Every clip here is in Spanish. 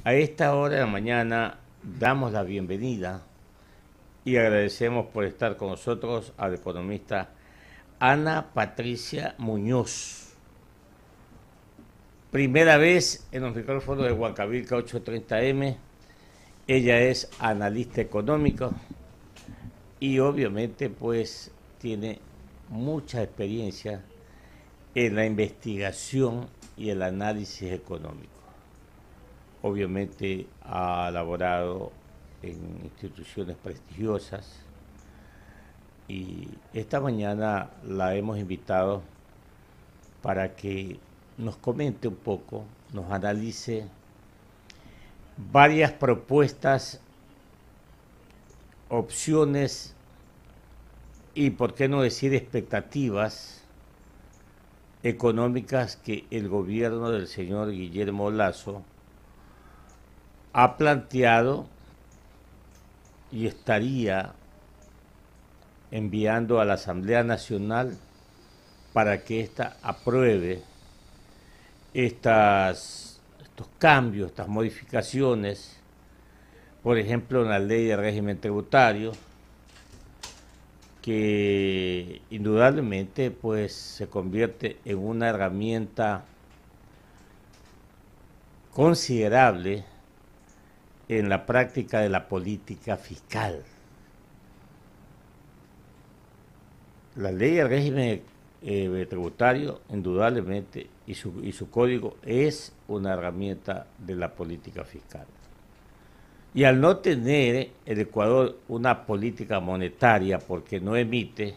A esta hora de la mañana damos la bienvenida y agradecemos por estar con nosotros a la economista Ana Patricia Muñoz. Primera vez en los micrófonos de Huancavilca 830M. Ella es analista económico y obviamente pues tiene mucha experiencia en la investigación y el análisis económico. Obviamente ha laborado en instituciones prestigiosas y esta mañana la hemos invitado para que nos comente un poco, nos analice varias propuestas, opciones y, por qué no decir, expectativas económicas que el gobierno del señor Guillermo Lasso ha planteado y estaría enviando a la Asamblea Nacional para que ésta apruebe estos cambios, estas modificaciones, por ejemplo, en la ley de régimen tributario, que indudablemente pues se convierte en una herramienta considerable en la práctica de la política fiscal. La ley del régimen tributario, indudablemente, y su código es una herramienta de la política fiscal. Y al no tener el Ecuador una política monetaria, porque no emite,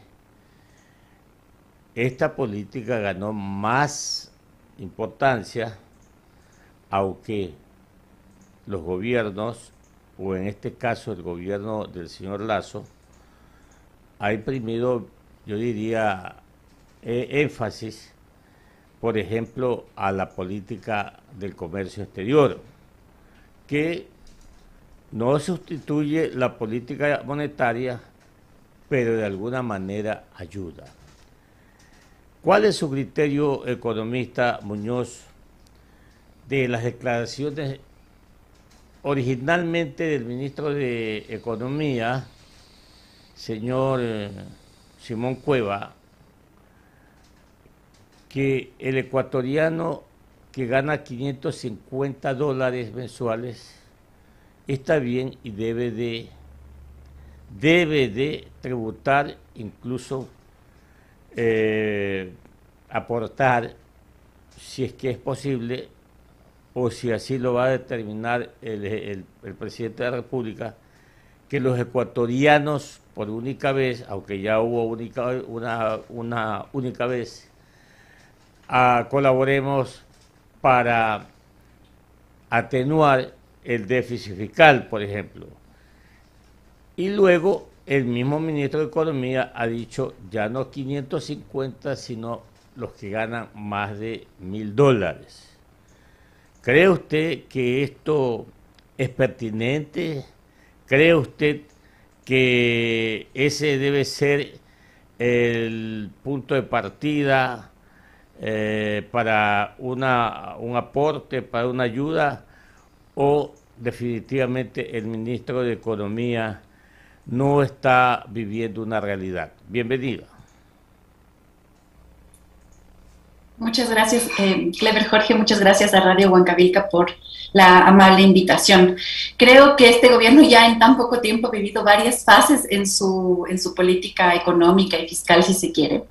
esta política ganó más importancia, aunque los gobiernos, o en este caso el gobierno del señor Lasso, ha imprimido, yo diría, énfasis, por ejemplo, a la política del comercio exterior, que no sustituye la política monetaria, pero de alguna manera ayuda. ¿Cuál es su criterio, economista Muñoz, de las declaraciones originalmente del ministro de Economía, señor Simón Cueva, que el ecuatoriano que gana $550 mensuales está bien y debe de tributar, incluso aportar, si es que es posible, o si así lo va a determinar el presidente de la República, que los ecuatorianos por única vez, aunque ya hubo una única vez, colaboremos para atenuar el déficit fiscal, por ejemplo. Y luego el mismo ministro de Economía ha dicho ya no 550, sino los que ganan más de $1000. ¿Cree usted que esto es pertinente? ¿Cree usted que ese debe ser el punto de partida para un aporte, para una ayuda? ¿O definitivamente el ministro de Economía no está viviendo una realidad? Bienvenida. Muchas gracias, Clever Jorge, muchas gracias a Radio Huancavilca por la amable invitación. Creo que este gobierno ya en tan poco tiempo ha vivido varias fases en su política económica y fiscal, si se quiere.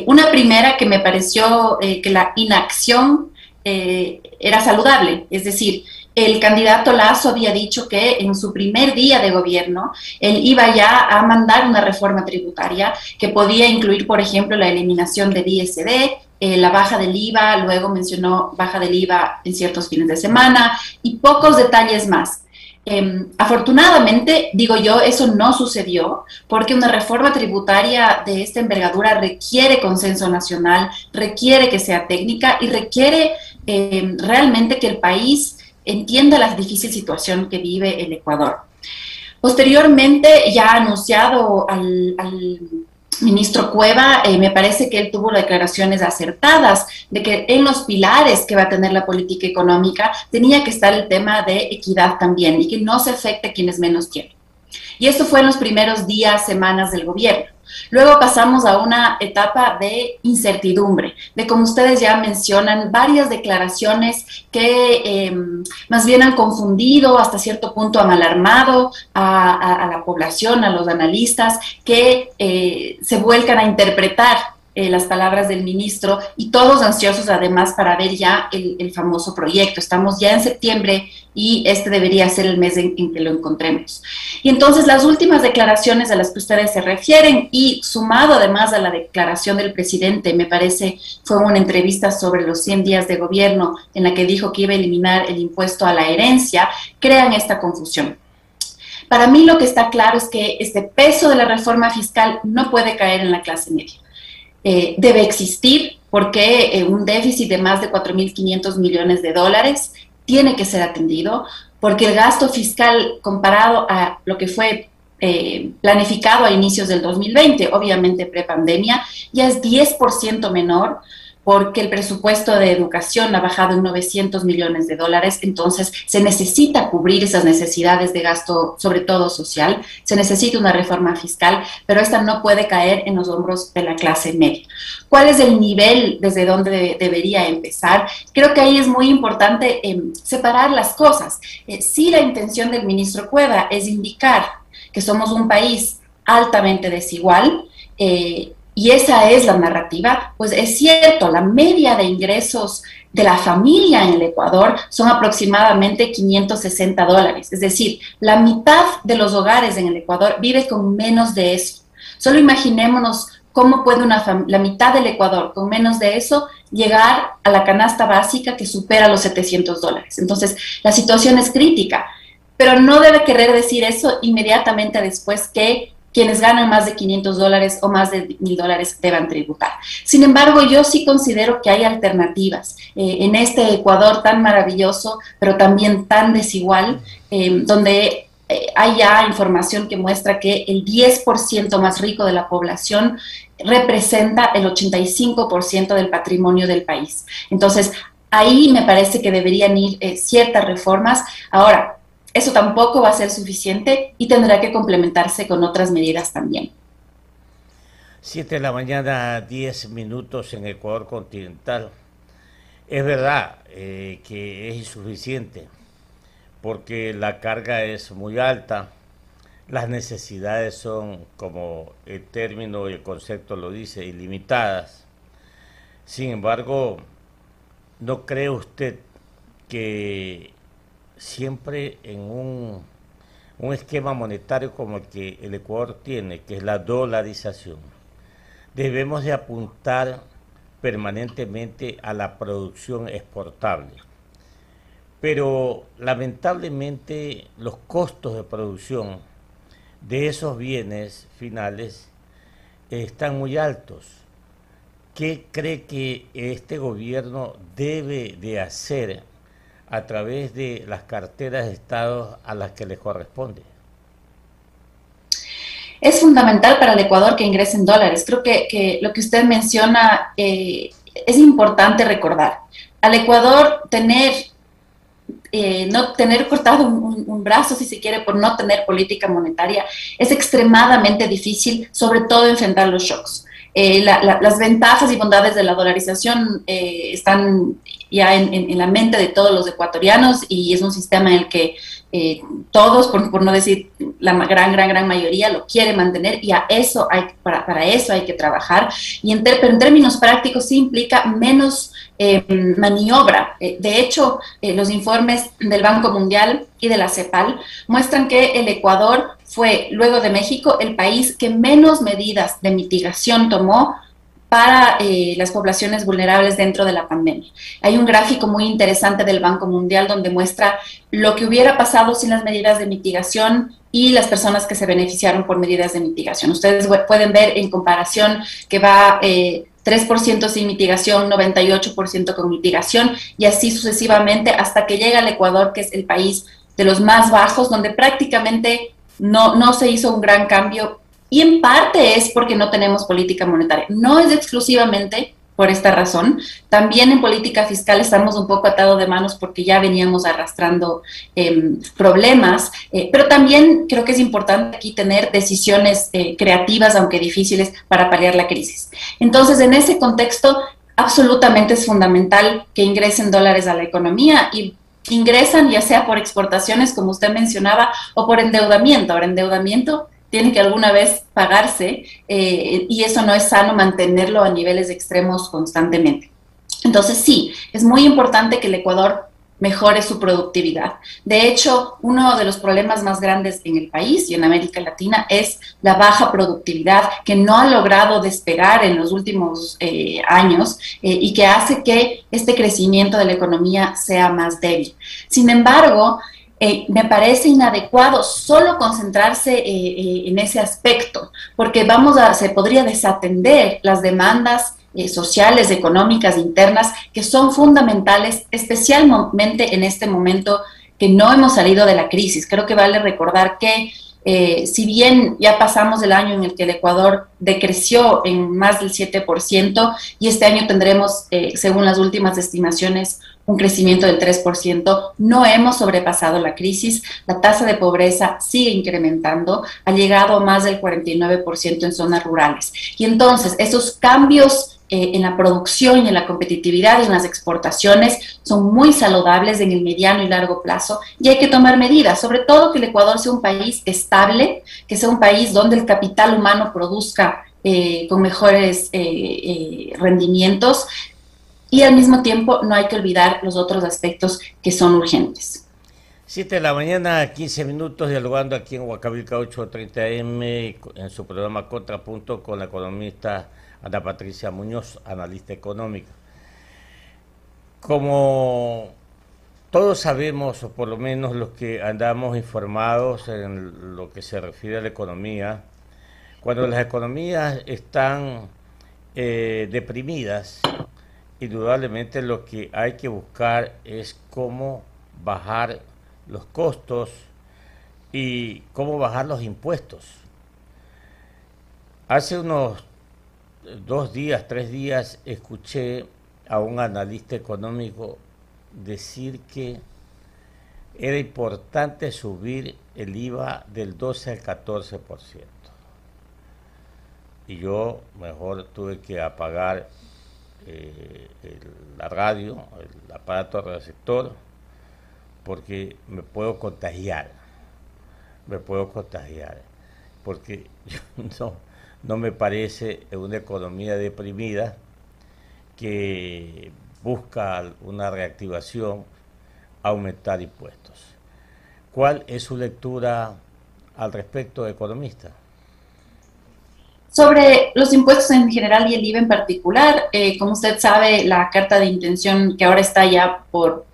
Una primera que me pareció que la inacción era saludable, es decir, el candidato Lasso había dicho que en su primer día de gobierno él iba ya a mandar una reforma tributaria que podía incluir, por ejemplo, la eliminación del ISD, la baja del IVA, luego mencionó baja del IVA en ciertos fines de semana y pocos detalles más. Afortunadamente, digo yo, eso no sucedió porque una reforma tributaria de esta envergadura requiere consenso nacional, requiere que sea técnica y requiere realmente que el país entienda la difícil situación que vive el Ecuador. Posteriormente, ya ha anunciado al ministro Cueva, me parece que él tuvo declaraciones acertadas de que en los pilares que va a tener la política económica tenía que estar el tema de equidad también y que no se afecte a quienes menos tienen. Y esto fue en los primeros días, semanas del gobierno. Luego pasamos a una etapa de incertidumbre, de como ustedes ya mencionan, varias declaraciones que más bien han confundido, hasta cierto punto han alarmado a la población, a los analistas, que se vuelcan a interpretar las palabras del ministro y todos ansiosos además para ver ya el famoso proyecto. Estamos ya en septiembre y este debería ser el mes en que lo encontremos. Y entonces las últimas declaraciones a las que ustedes se refieren y sumado además a la declaración del presidente, me parece fue una entrevista sobre los 100 días de gobierno en la que dijo que iba a eliminar el impuesto a la herencia, crean esta confusión. Para mí lo que está claro es que este peso de la reforma fiscal no puede caer en la clase media. Debe existir porque un déficit de más de 4.500 millones de dólares tiene que ser atendido, porque el gasto fiscal comparado a lo que fue planificado a inicios del 2020, obviamente prepandemia, ya es 10% menor, porque el presupuesto de educación ha bajado en 900 millones de dólares, entonces se necesita cubrir esas necesidades de gasto, sobre todo social, se necesita una reforma fiscal, pero esta no puede caer en los hombros de la clase media. ¿Cuál es el nivel desde donde debería empezar? Creo que ahí es muy importante separar las cosas. Si la intención del ministro Cueva es indicar que somos un país altamente desigual, y esa es la narrativa, pues es cierto, la media de ingresos de la familia en el Ecuador son aproximadamente 560 dólares, es decir, la mitad de los hogares en el Ecuador vive con menos de eso. Solo imaginémonos cómo puede la mitad del Ecuador con menos de eso llegar a la canasta básica que supera los 700 dólares. Entonces, la situación es crítica, pero no debe querer decir eso inmediatamente después que quienes ganan más de 500 dólares o más de 1.000 dólares deban tributar. Sin embargo, yo sí considero que hay alternativas en este Ecuador tan maravilloso, pero también tan desigual, donde hay ya información que muestra que el 10% más rico de la población representa el 85% del patrimonio del país. Entonces, ahí me parece que deberían ir ciertas reformas. Ahora, eso tampoco va a ser suficiente y tendrá que complementarse con otras medidas también. 7 de la mañana, 10 minutos en Ecuador continental. Es verdad que es insuficiente porque la carga es muy alta, las necesidades son, como el término y el concepto lo dice, ilimitadas. Sin embargo, ¿no cree usted que siempre en un esquema monetario como el que el Ecuador tiene, que es la dolarización, debemos de apuntar permanentemente a la producción exportable? Pero lamentablemente los costos de producción de esos bienes finales están muy altos. ¿Qué cree que este gobierno debe de hacer a través de las carteras de Estado a las que le corresponde? Es fundamental para el Ecuador que ingresen dólares. Creo que lo que usted menciona es importante recordar. Al Ecuador no tener cortado un brazo, si se quiere, por no tener política monetaria, es extremadamente difícil, sobre todo enfrentar los shocks. Las ventajas y bondades de la dolarización están ya en la mente de todos los ecuatorianos y es un sistema en el que todos, por no decir la gran mayoría, lo quiere mantener y para eso hay que trabajar. Pero en términos prácticos sí implica menos maniobra. De hecho, los informes del Banco Mundial y de la CEPAL muestran que el Ecuador fue, luego de México, el país que menos medidas de mitigación tomó para las poblaciones vulnerables dentro de la pandemia. Hay un gráfico muy interesante del Banco Mundial donde muestra lo que hubiera pasado sin las medidas de mitigación y las personas que se beneficiaron por medidas de mitigación. Ustedes pueden ver en comparación que va 3% sin mitigación, 98% con mitigación y así sucesivamente hasta que llega al Ecuador, que es el país de los más bajos, donde prácticamente no se hizo un gran cambio y en parte es porque no tenemos política monetaria. No es exclusivamente por esta razón. También en política fiscal estamos un poco atados de manos porque ya veníamos arrastrando problemas, pero también creo que es importante aquí tener decisiones creativas, aunque difíciles, para paliar la crisis. Entonces, en ese contexto, absolutamente es fundamental que ingresen dólares a la economía y ingresan ya sea por exportaciones, como usted mencionaba, o por endeudamiento. Ahora, endeudamiento tiene que alguna vez pagarse y eso no es sano mantenerlo a niveles extremos constantemente. Entonces sí, es muy importante que el Ecuador mejore su productividad. De hecho, uno de los problemas más grandes en el país y en América Latina es la baja productividad que no ha logrado despegar en los últimos años y que hace que este crecimiento de la economía sea más débil. Sin embargo, me parece inadecuado solo concentrarse en ese aspecto, porque se podría desatender las demandas sociales, económicas, internas, que son fundamentales, especialmente en este momento que no hemos salido de la crisis. Creo que vale recordar que si bien ya pasamos el año en el que el Ecuador decreció en más del 7% y este año tendremos, según las últimas estimaciones, un crecimiento del 3%, no hemos sobrepasado la crisis, la tasa de pobreza sigue incrementando, ha llegado a más del 49% en zonas rurales. Y entonces, esos cambios en la producción y en la competitividad y en las exportaciones son muy saludables en el mediano y largo plazo y hay que tomar medidas, sobre todo que el Ecuador sea un país estable, que sea un país donde el capital humano produzca con mejores rendimientos, y al mismo tiempo no hay que olvidar los otros aspectos que son urgentes. 7 de la mañana, 15 minutos, dialogando aquí en Huancavelica 8:30 AM en su programa Contrapunto con la economista Ana Patricia Muñoz, analista económica. Como todos sabemos, o por lo menos los que andamos informados en lo que se refiere a la economía, cuando las economías están deprimidas, indudablemente lo que hay que buscar es cómo bajar los costos y cómo bajar los impuestos. Hace unos 2 días, 3 días, escuché a un analista económico decir que era importante subir el IVA del 12 al 14%. Y yo mejor tuve que apagar la radio, el aparato receptor, porque me puedo contagiar, porque no me parece una economía deprimida que busca una reactivación, aumentar impuestos. ¿Cuál es su lectura al respecto, economista? Sobre los impuestos en general y el IVA en particular, como usted sabe, la carta de intención que ahora está ya por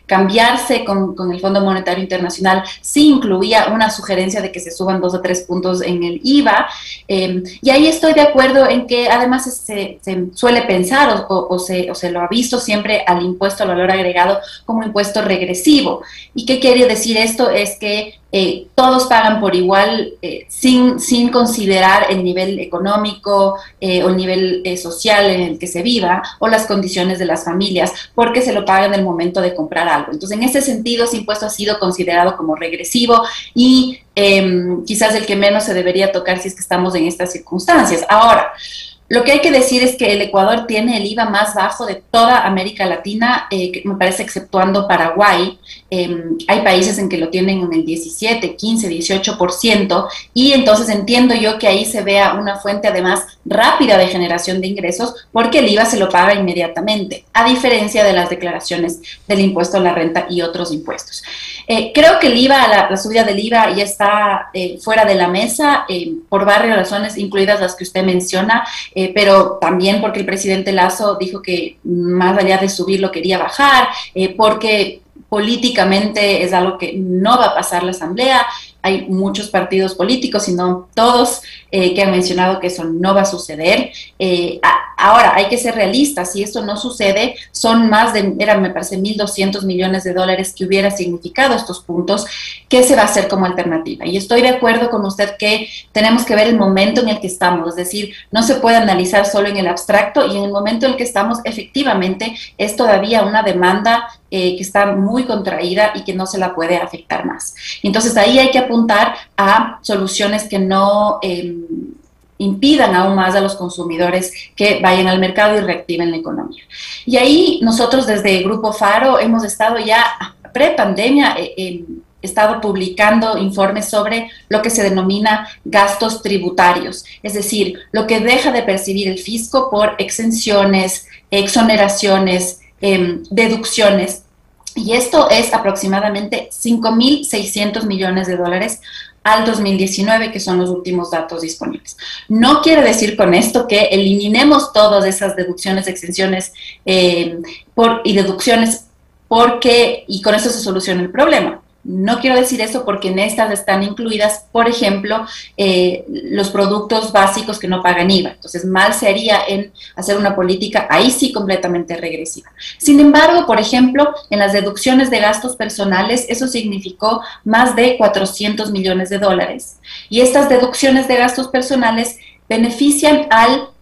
cambiarse con el Fondo Monetario Internacional sí incluía una sugerencia de que se suban 2 o 3 puntos en el IVA, y ahí estoy de acuerdo en que además se suele pensar o se lo ha visto siempre al impuesto al valor agregado como impuesto regresivo. ¿Y qué quiere decir esto? Es que todos pagan por igual sin considerar el nivel económico o el nivel social en el que se viva o las condiciones de las familias, porque se lo paga en el momento de comprar algo. Entonces, en ese sentido, ese impuesto ha sido considerado como regresivo y quizás el que menos se debería tocar si es que estamos en estas circunstancias. Ahora, lo que hay que decir es que el Ecuador tiene el IVA más bajo de toda América Latina, me parece exceptuando Paraguay. Hay países en que lo tienen en el 17, 15, 18%, y entonces entiendo yo que ahí se vea una fuente además rápida de generación de ingresos porque el IVA se lo paga inmediatamente, a diferencia de las declaraciones del impuesto a la renta y otros impuestos. Creo que el IVA, la subida del IVA ya está fuera de la mesa por varias razones, incluidas las que usted menciona, pero también porque el presidente Lasso dijo que más allá de subirlo quería bajar, porque políticamente es algo que no va a pasar la Asamblea. Hay muchos partidos políticos, si no todos, que han mencionado que eso no va a suceder. Ahora, hay que ser realistas, si esto no sucede, son más de, me parece, 1.200 millones de dólares que hubiera significado estos puntos. ¿Qué se va a hacer como alternativa? Y estoy de acuerdo con usted que tenemos que ver el momento en el que estamos, es decir, no se puede analizar solo en el abstracto, y en el momento en el que estamos, efectivamente, es todavía una demanda que está muy contraída y que no se la puede afectar más. Entonces, ahí hay que apuntar a soluciones que no impidan aún más a los consumidores que vayan al mercado y reactiven la economía. Y ahí nosotros desde Grupo Faro hemos estado ya pre-pandemia, estado publicando informes sobre lo que se denomina gastos tributarios, es decir, lo que deja de percibir el fisco por exenciones, exoneraciones, deducciones. Y esto es aproximadamente 5.600 millones de dólares al 2019, que son los últimos datos disponibles. No quiere decir con esto que eliminemos todas esas deducciones, exenciones y deducciones y con eso se soluciona el problema. No quiero decir eso porque en estas están incluidas, por ejemplo, los productos básicos que no pagan IVA. Entonces, mal se haría en hacer una política ahí sí completamente regresiva. Sin embargo, por ejemplo, en las deducciones de gastos personales, eso significó más de 400 millones de dólares. Y estas deducciones de gastos personales benefician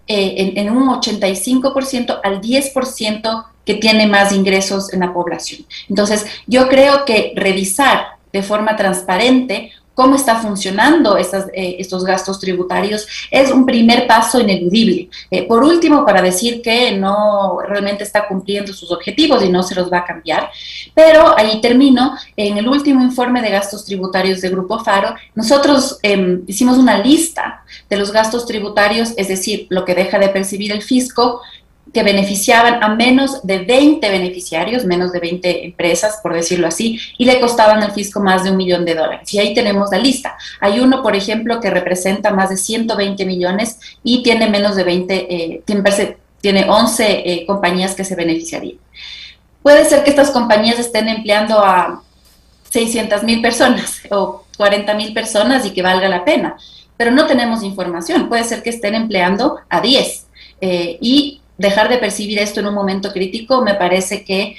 en un 85% al 10% que tiene más ingresos en la población. Entonces, yo creo que revisar de forma transparente cómo está funcionando estos gastos tributarios es un primer paso ineludible. Por último, para decir que no realmente está cumpliendo sus objetivos y no se los va a cambiar, pero ahí termino. En el último informe de gastos tributarios de Grupo Faro, nosotros hicimos una lista de los gastos tributarios, es decir, lo que deja de percibir el fisco, que beneficiaban a menos de 20 beneficiarios, menos de 20 empresas, por decirlo así, y le costaban al fisco más de $1 millón. Y ahí tenemos la lista. Hay uno, por ejemplo, que representa más de 120 millones y tiene menos de 20, tiene 11 compañías que se beneficiarían. Puede ser que estas compañías estén empleando a 600,000 personas o 40,000 personas y que valga la pena, pero no tenemos información. Puede ser que estén empleando a 10 y dejar de percibir esto en un momento crítico me parece que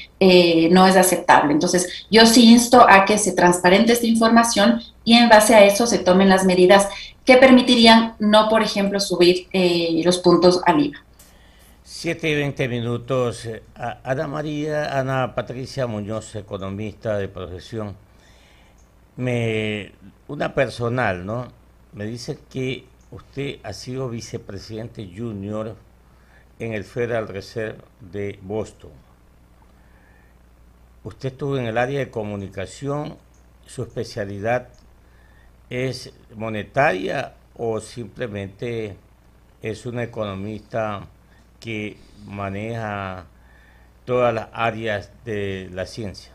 no es aceptable. Entonces, yo sí insto a que se transparente esta información y en base a eso se tomen las medidas que permitirían no, por ejemplo, subir los puntos al IVA. 7:20. Ana Patricia Muñoz, economista de profesión. Una personal, ¿no? Me dice que usted ha sido vicepresidente junior en el Federal Reserve de Boston. Usted estuvo en el área de comunicación, ¿su especialidad es monetaria o simplemente es una economista que maneja todas las áreas de la ciencia?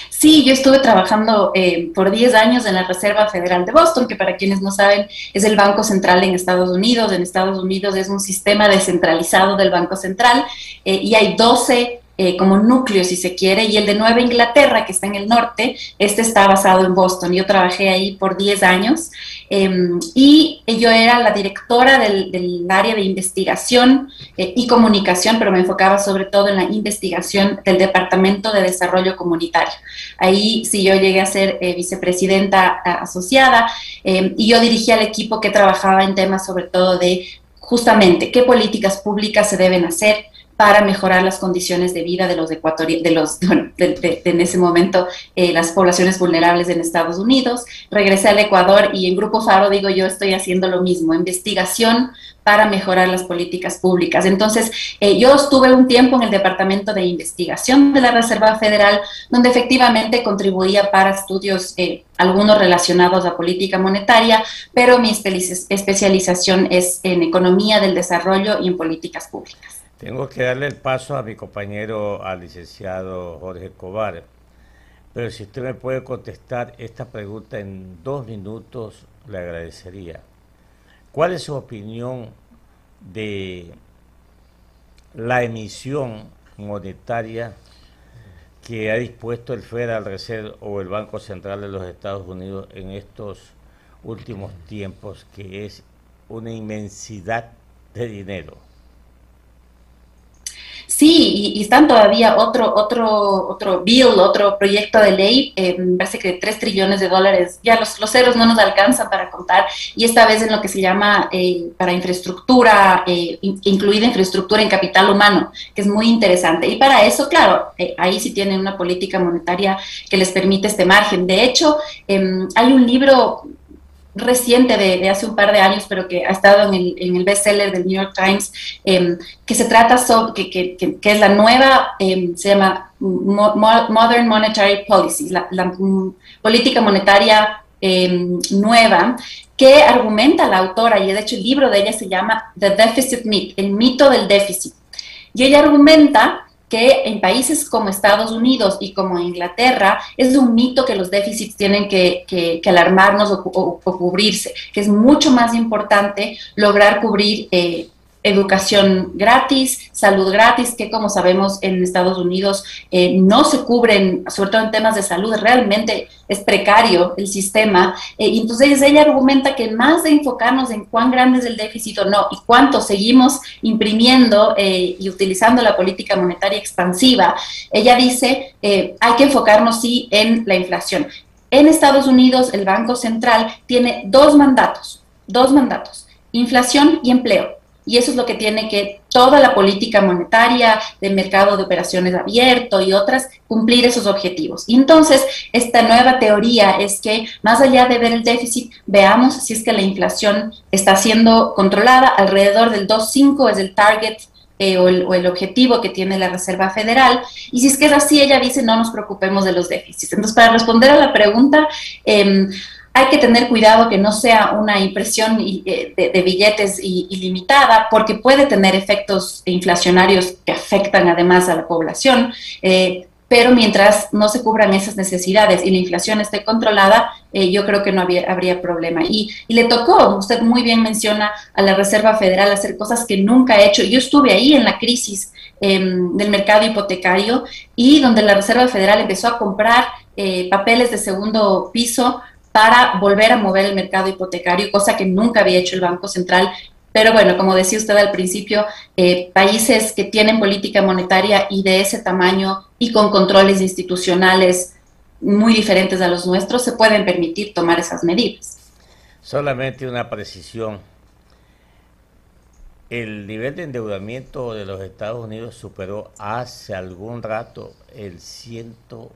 Sí, yo estuve trabajando por 10 años en la Reserva Federal de Boston, que para quienes no saben es el Banco Central en Estados Unidos. En Estados Unidos es un sistema descentralizado del Banco Central y hay 12 como núcleos, si se quiere, y el de Nueva Inglaterra, que está en el norte, este está basado en Boston. Yo trabajé ahí por 10 años y yo era la directora del área de investigación y comunicación, pero me enfocaba sobre todo en la investigación del Departamento de Desarrollo Comunitario. Ahí sí yo llegué a ser vicepresidenta asociada y yo dirigía el equipo que trabajaba en temas sobre todo de justamente qué políticas públicas se deben hacer para mejorar las condiciones de vida de los ecuatorianos, en ese momento las poblaciones vulnerables en Estados Unidos. Regresé al Ecuador y en Grupo Faro, digo yo, estoy haciendo lo mismo, investigación para mejorar las políticas públicas. Entonces, yo estuve un tiempo en el Departamento de Investigación de la Reserva Federal, donde efectivamente contribuía para estudios, algunos relacionados a política monetaria, pero mi especialización es en economía del desarrollo y en políticas públicas. Tengo que darle el paso a mi compañero, al licenciado Jorge Escobar, pero si usted me puede contestar esta pregunta en 2 minutos, le agradecería. ¿Cuál es su opinión de la emisión monetaria que ha dispuesto el Federal Reserve o el Banco Central de los Estados Unidos en estos últimos tiempos, que es una inmensidad de dinero? Sí, y están todavía otro bill, otro proyecto de ley, me parece que de 3 trillones de dólares, ya los ceros no nos alcanzan para contar, y esta vez en lo que se llama para infraestructura, incluida infraestructura en capital humano, que es muy interesante. Y para eso, claro, ahí sí tienen una política monetaria que les permite este margen. De hecho, hay un libro reciente de hace un par de años, pero que ha estado en el bestseller del New York Times, que se trata sobre, que es la nueva, se llama Modern Monetary Policy, la política monetaria nueva, que argumenta la autora, y de hecho el libro de ella se llama The Deficit Myth, el mito del déficit. Y ella argumenta que en países como Estados Unidos y como Inglaterra es un mito que los déficits tienen que alarmarnos o cubrirse, que es mucho más importante lograr cubrir educación gratis, salud gratis, que como sabemos en Estados Unidos no se cubren, sobre todo en temas de salud, realmente es precario el sistema. Y entonces ella argumenta que más de enfocarnos en cuán grande es el déficit o no, y cuánto seguimos imprimiendo y utilizando la política monetaria expansiva, ella dice hay que enfocarnos sí en la inflación. En Estados Unidos el Banco Central tiene dos mandatos, inflación y empleo. Y eso es lo que tiene que toda la política monetaria del mercado de operaciones abierto y otras, cumplir esos objetivos. Y entonces, esta nueva teoría es que, más allá de ver el déficit, veamos si es que la inflación está siendo controlada. Alrededor del 2,5 es el target o el objetivo que tiene la Reserva Federal. Y si es que es así, ella dice, no nos preocupemos de los déficits. Entonces, para responder a la pregunta, hay que tener cuidado que no sea una impresión de billetes ilimitada, porque puede tener efectos inflacionarios que afectan además a la población, pero mientras no se cubran esas necesidades y la inflación esté controlada, yo creo que no habría problema. Y le tocó, usted muy bien menciona, a la Reserva Federal hacer cosas que nunca ha hecho. Yo estuve ahí en la crisis del mercado hipotecario, y donde la Reserva Federal empezó a comprar papeles de segundo piso para volver a mover el mercado hipotecario, cosa que nunca había hecho el Banco Central. Pero bueno, como decía usted al principio, países que tienen política monetaria y de ese tamaño y con controles institucionales muy diferentes a los nuestros, se pueden permitir tomar esas medidas. Solamente una precisión. El nivel de endeudamiento de los Estados Unidos superó hace algún rato el 100%.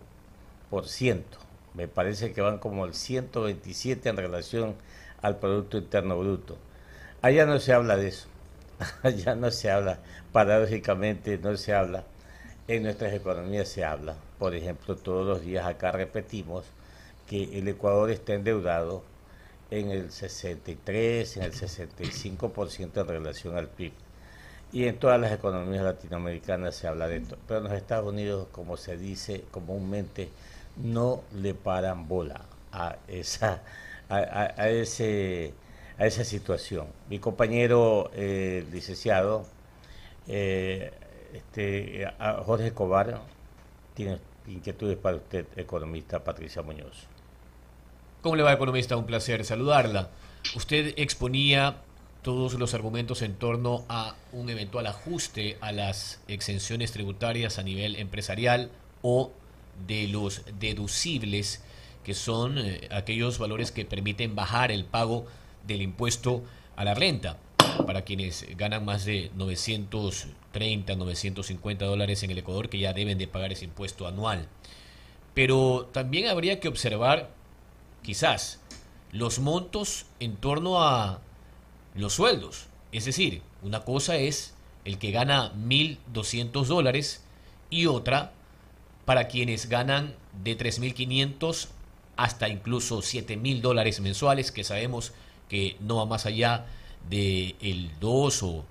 Me parece que van como el 127 en relación al Producto Interno Bruto. Allá no se habla de eso. Allá no se habla. Paradójicamente no se habla. En nuestras economías se habla. Por ejemplo, todos los días acá repetimos que el Ecuador está endeudado en el 63, en el 65% en relación al PIB. Y en todas las economías latinoamericanas se habla de esto. Pero en los Estados Unidos, como se dice comúnmente, no le paran bola a esa situación. Mi compañero licenciado Jorge Escobar tiene inquietudes para usted, economista Patricia Muñoz. ¿Cómo le va, economista? Un placer saludarla. Usted exponía todos los argumentos en torno a un eventual ajuste a las exenciones tributarias a nivel empresarial o de los deducibles, que son aquellos valores que permiten bajar el pago del impuesto a la renta para quienes ganan más de 930, 950 dólares en el Ecuador, que ya deben de pagar ese impuesto anual. Pero también habría que observar quizás los montos en torno a los sueldos. Es decir, una cosa es el que gana 1.200 dólares y otra para quienes ganan de 3.500 hasta incluso 7.000 dólares mensuales, que sabemos que no va más allá del 2 o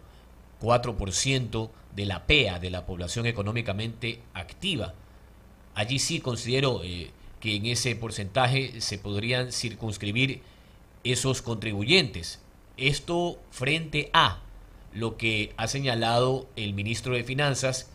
4% de la PEA, de la población económicamente activa. Allí sí considero que en ese porcentaje se podrían circunscribir esos contribuyentes. Esto frente a lo que ha señalado el ministro de Finanzas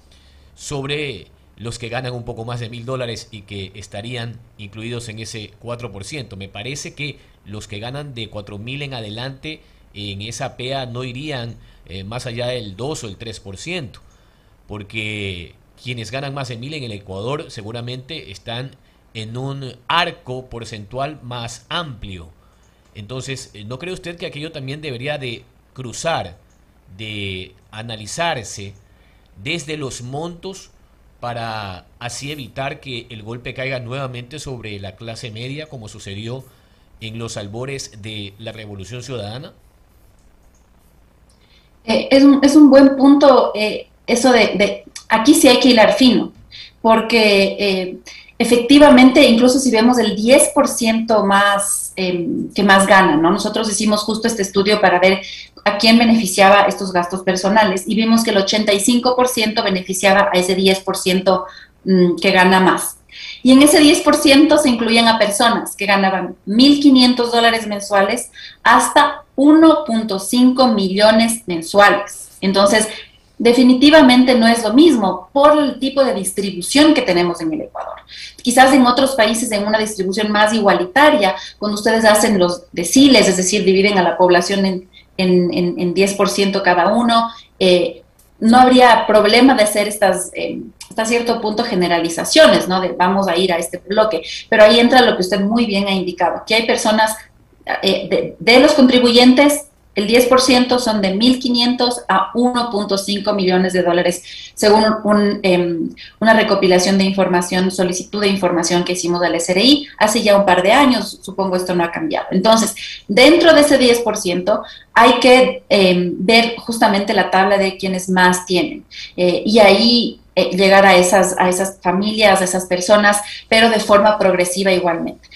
sobre los que ganan un poco más de 1.000 dólares y que estarían incluidos en ese 4%. Me parece que los que ganan de 4.000 en adelante en esa PEA no irían más allá del 2 o el 3%. porque quienes ganan más de 1.000 en el Ecuador seguramente están en un arco porcentual más amplio. Entonces, ¿no cree usted que aquello también debería de cruzar, de analizarse desde los montos para así evitar que el golpe caiga nuevamente sobre la clase media como sucedió en los albores de la Revolución Ciudadana? Es un buen punto eso aquí sí hay que hilar fino, porque efectivamente, incluso si vemos el 10% más que más gana, ¿no? Nosotros hicimos justo este estudio para ver a quién beneficiaba estos gastos personales y vimos que el 85% beneficiaba a ese 10% que gana más. Y en ese 10% se incluían a personas que ganaban $1,500 mensuales hasta 1.5 millones mensuales. Entonces, definitivamente no es lo mismo por el tipo de distribución que tenemos en el Ecuador. Quizás en otros países en una distribución más igualitaria, cuando ustedes hacen los deciles, es decir, dividen a la población en 10% cada uno, no habría problema de hacer estas, hasta cierto punto, generalizaciones, ¿no? De vamos a ir a este bloque. Pero ahí entra lo que usted muy bien ha indicado, que hay personas, de los contribuyentes, el 10% son de 1.500 a 1.5 millones de dólares, según una recopilación de información, solicitud de información que hicimos al SRI hace ya un par de años. Supongo esto no ha cambiado. Entonces, dentro de ese 10% hay que ver justamente la tabla de quienes más tienen. Y ahí llegar a esas familias, a esas personas, pero de forma progresiva igualmente.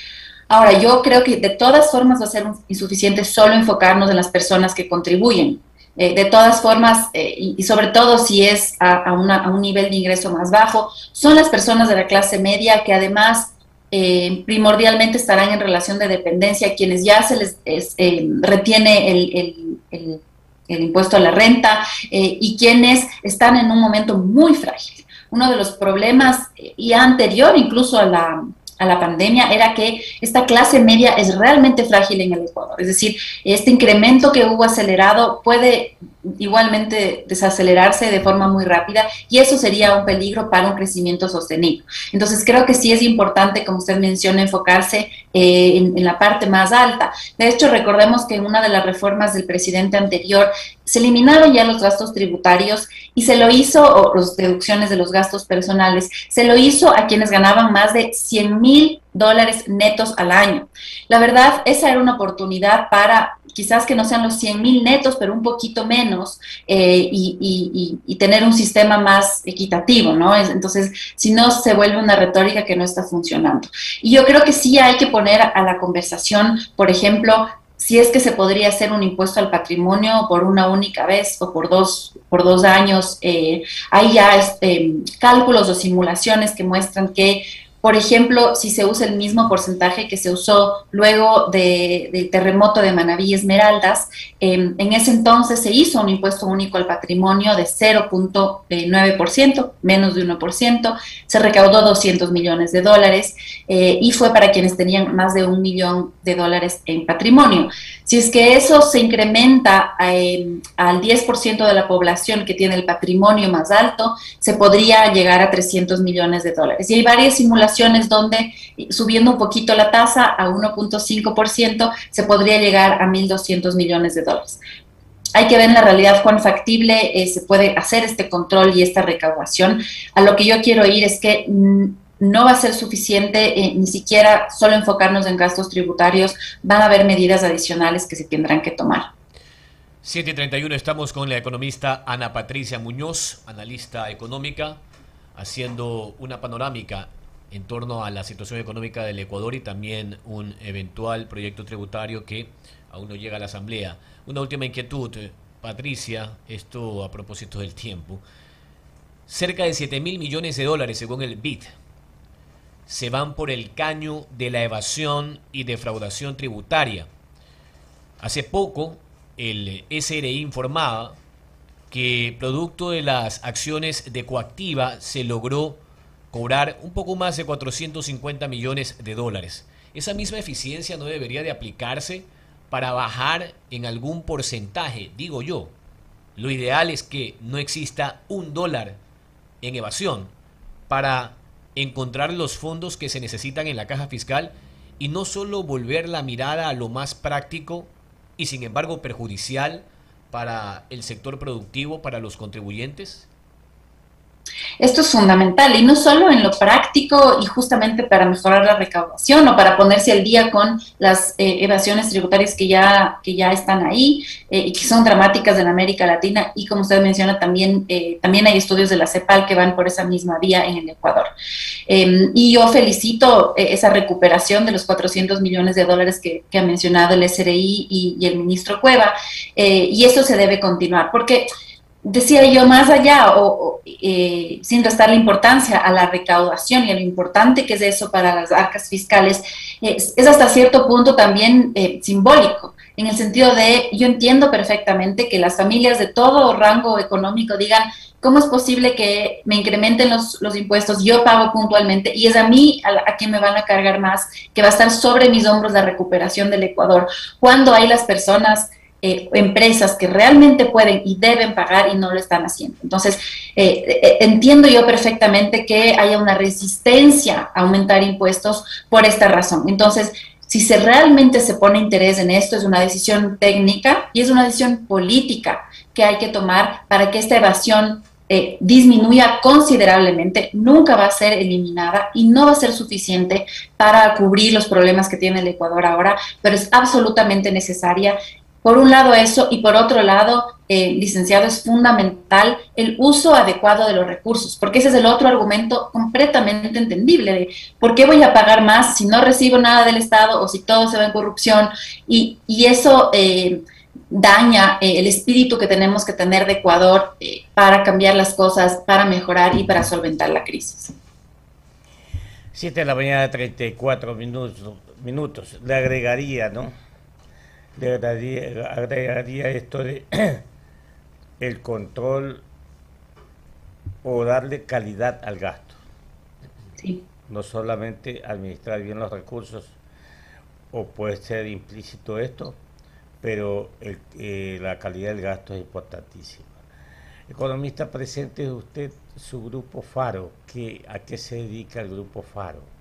Ahora, yo creo que de todas formas va a ser insuficiente solo enfocarnos en las personas que contribuyen. De todas formas, y sobre todo si es a un nivel de ingreso más bajo, son las personas de la clase media que además primordialmente estarán en relación de dependencia, quienes ya se les retiene el impuesto a la renta y quienes están en un momento muy frágil. Uno de los problemas, y anterior incluso a la pandemia, era que esta clase media es realmente frágil en el Ecuador. Es decir, este incremento que hubo acelerado puede igualmente desacelerarse de forma muy rápida y eso sería un peligro para un crecimiento sostenido. Entonces creo que sí es importante, como usted menciona, enfocarse en la parte más alta. De hecho, recordemos que en una de las reformas del presidente anterior se eliminaron ya los gastos tributarios y se lo hizo, o las deducciones de los gastos personales, se lo hizo a quienes ganaban más de $100,000 netos al año. La verdad, esa era una oportunidad para quizás que no sean los 100,000 netos, pero un poquito menos, y tener un sistema más equitativo, ¿no? Entonces, si no, se vuelve una retórica que no está funcionando. Y yo creo que sí hay que poner a la conversación, por ejemplo, si es que se podría hacer un impuesto al patrimonio por una única vez o por dos años. Hay ya cálculos o simulaciones que muestran que, por ejemplo, si se usa el mismo porcentaje que se usó luego del terremoto de Manabí y Esmeraldas, en ese entonces se hizo un impuesto único al patrimonio de 0.9%, menos de 1%, se recaudó $200 millones y fue para quienes tenían más de $1 millón en patrimonio. Si es que eso se incrementa al 10% de la población que tiene el patrimonio más alto, se podría llegar a $300 millones. Y hay varias simulaciones donde, subiendo un poquito la tasa a 1.5%, se podría llegar a $1.200 millones. Hay que ver en la realidad cuán factible se puede hacer este control y esta recaudación. A lo que yo quiero ir es que no va a ser suficiente ni siquiera solo enfocarnos en gastos tributarios, van a haber medidas adicionales que se tendrán que tomar. 7:31, estamos con la economista Ana Patricia Muñoz, analista económica, haciendo una panorámica en torno a la situación económica del Ecuador y también un eventual proyecto tributario que aún no llega a la Asamblea. Una última inquietud, Patricia, esto a propósito del tiempo. Cerca de $7.000 millones según el BID se van por el caño de la evasión y defraudación tributaria. Hace poco el SRI informaba que producto de las acciones de Coactiva se logró cobrar un poco más de $450 millones. Esa misma eficiencia no debería de aplicarse para bajar en algún porcentaje, digo yo. Lo ideal es que no exista $1 en evasión para encontrar los fondos que se necesitan en la caja fiscal y no solo volver la mirada a lo más práctico y sin embargo perjudicial para el sector productivo, para los contribuyentes? Esto es fundamental, y no solo en lo práctico y justamente para mejorar la recaudación o para ponerse al día con las evasiones tributarias que ya están ahí y que son dramáticas en América Latina, y como usted menciona también, también hay estudios de la CEPAL que van por esa misma vía en el Ecuador. Y yo felicito esa recuperación de los 400 millones de dólares que ha mencionado el SRI y el ministro Cueva, y eso se debe continuar, porque decía yo, más allá, sin restarle importancia a la recaudación y a lo importante que es eso para las arcas fiscales, es hasta cierto punto también simbólico, en el sentido de, yo entiendo perfectamente que las familias de todo rango económico digan, ¿cómo es posible que me incrementen los impuestos? Yo pago puntualmente y es a mí a quien me van a cargar más, que va a estar sobre mis hombros la recuperación del Ecuador, cuando hay las personas empresas que realmente pueden y deben pagar y no lo están haciendo. Entonces, entiendo yo perfectamente que haya una resistencia a aumentar impuestos por esta razón. Entonces, si realmente se pone interés en esto, es una decisión técnica y es una decisión política que hay que tomar para que esta evasión disminuya considerablemente. Nunca va a ser eliminada y no va a ser suficiente para cubrir los problemas que tiene el Ecuador ahora, pero es absolutamente necesaria. Por un lado eso, y por otro lado, licenciado, es fundamental el uso adecuado de los recursos, porque ese es el otro argumento completamente entendible de por qué voy a pagar más si no recibo nada del Estado o si todo se va en corrupción, y eso daña el espíritu que tenemos que tener de Ecuador para cambiar las cosas, para mejorar y para solventar la crisis. 7 de la mañana, 34 minutos. Le agregaría, ¿no? Le agregaría esto de el control o darle calidad al gasto. Sí. No solamente administrar bien los recursos, o puede ser implícito esto, pero la calidad del gasto es importantísima. Economista, presente usted su grupo Faro. ¿A qué se dedica el grupo Faro?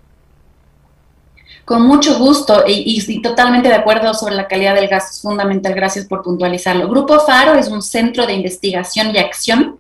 Con mucho gusto y totalmente de acuerdo sobre la calidad del gasto, es fundamental, gracias por puntualizarlo. Grupo Faro es un centro de investigación y acción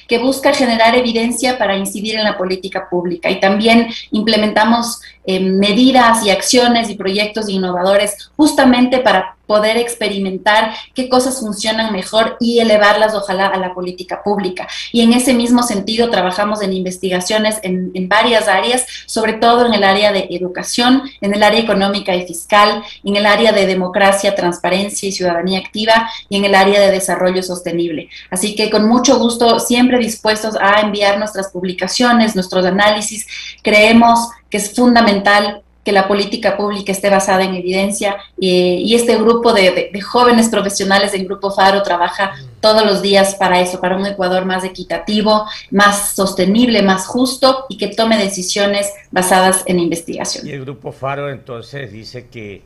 que busca generar evidencia para incidir en la política pública, y también implementamos medidas y acciones y proyectos innovadores justamente para poder experimentar qué cosas funcionan mejor y elevarlas ojalá a la política pública. Y en ese mismo sentido trabajamos en investigaciones en varias áreas, sobre todo en el área de educación, en el área económica y fiscal, en el área de democracia, transparencia y ciudadanía activa, y en el área de desarrollo sostenible. Así que con mucho gusto, siempre dispuestos a enviar nuestras publicaciones, nuestros análisis. Creemos que es fundamental que la política pública esté basada en evidencia, y este grupo de jóvenes profesionales del Grupo Faro trabaja todos los días para eso, para un Ecuador más equitativo, más sostenible, más justo, y que tome decisiones basadas en investigación. Y el Grupo Faro entonces dice que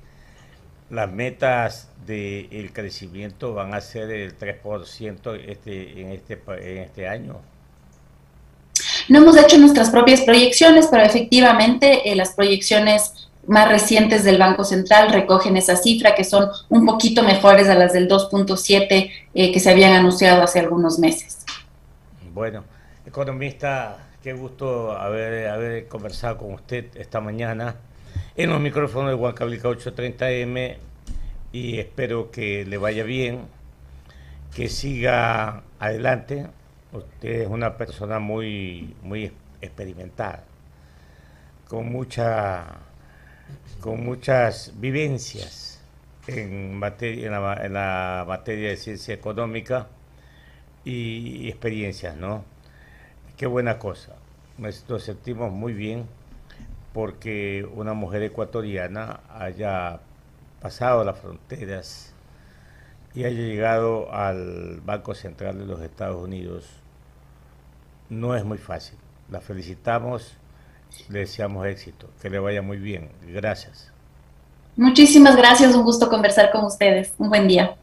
las metas del crecimiento van a ser el 3% en este año. No hemos hecho nuestras propias proyecciones, pero efectivamente las proyecciones más recientes del Banco Central recogen esa cifra, que son un poquito mejores a las del 2.7 que se habían anunciado hace algunos meses. Bueno, economista, qué gusto haber conversado con usted esta mañana en los micrófonos de Huancabilca 830M, y espero que le vaya bien, que siga adelante. Usted es una persona muy experimentada, con muchas vivencias en la materia de ciencia económica y experiencias, ¿no? Qué buena cosa. Nos sentimos muy bien porque una mujer ecuatoriana haya pasado las fronteras y haya llegado al Banco Central de los Estados Unidos. No es muy fácil. La felicitamos, le deseamos éxito, que le vaya muy bien. Gracias. Muchísimas gracias, un gusto conversar con ustedes. Un buen día.